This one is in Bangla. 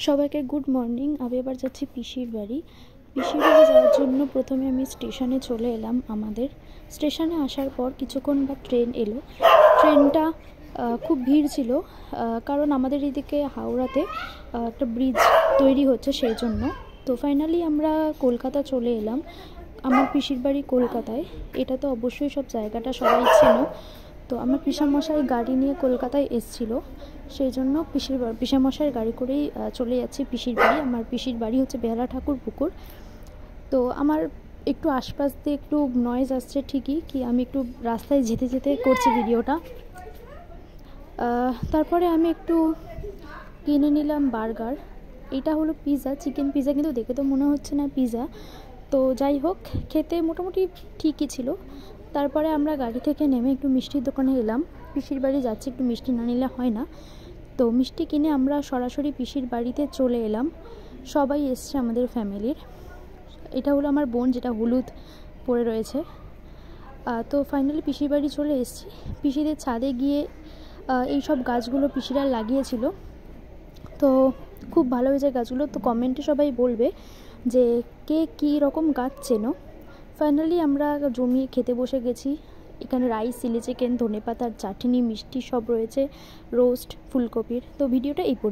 সবাইকে গুড মর্নিং। আমি এবার যাচ্ছি পিসির বাড়ি। পিসির বাড়ি যাওয়ার জন্য প্রথমে আমি স্টেশনে চলে এলাম। আমাদের স্টেশনে আসার পর কিছুক্ষণ বা ট্রেন এলো। ট্রেনটা খুব ভিড় ছিল, কারণ আমাদের এদিকে হাওড়াতে একটা ব্রিজ তৈরি হচ্ছে, সেই জন্য। তো ফাইনালি আমরা কলকাতা চলে এলাম। আমার পিসির বাড়ি কলকাতায়। এটা তো অবশ্যই সব জায়গাটা সবাই চেনো। তো আমার পিসামশাই গাড়ি নিয়ে কলকাতায় এসেছিলো, সেই জন্য পিসামশাইয়ের গাড়ি করেই চলে যাচ্ছি পিসির বাড়ি। আমার পিসির বাড়ি হচ্ছে বেহালা ঠাকুর পুকুর। তো আমার একটু আশপাশ দিয়ে একটু নয়েজ আসছে ঠিকই, কি আমি একটু রাস্তায় যেতে যেতে করছি ভিডিওটা। তারপরে আমি একটু কিনে নিলাম বার্গার। এটা হলো পিৎজা, চিকেন পিৎজা, কিন্তু দেখে তো মনে হচ্ছে না পিৎজা। তো যাই হোক, খেতে মোটামুটি ঠিকই ছিল। তারপরে আমরা গাড়ি থেকে নেমে একটু মিষ্টির দোকানে এলাম। পিসির বাড়ি যাচ্ছি, একটু মিষ্টি না নিলে হয় না। তো মিষ্টি কিনে আমরা সরাসরি পিসির বাড়িতে চলে এলাম। সবাই এসছে আমাদের ফ্যামিলির। এটা হলো আমার বোন, যেটা হলুদ পরে রয়েছে। তো ফাইনালি পিসির বাড়ি চলে এসেছি। পিসিদের ছাদে গিয়ে এই সব গাছগুলো পিসিরা লাগিয়েছিল। তো খুব ভালো হয়েছে গাছগুলো। তো কমেন্টে সবাই বলবে যে কে কী রকম গাছ চেনো। ফাইনালি আমরা জমিয়ে খেতে বসে গেছি। এখানে রাইস, চিলি চিকেন, ধনেপাতার চাটনি, মিষ্টি সব রয়েছে, রোস্ট, ফুলকপির। তো ভিডিওটা এই পর্যন্ত।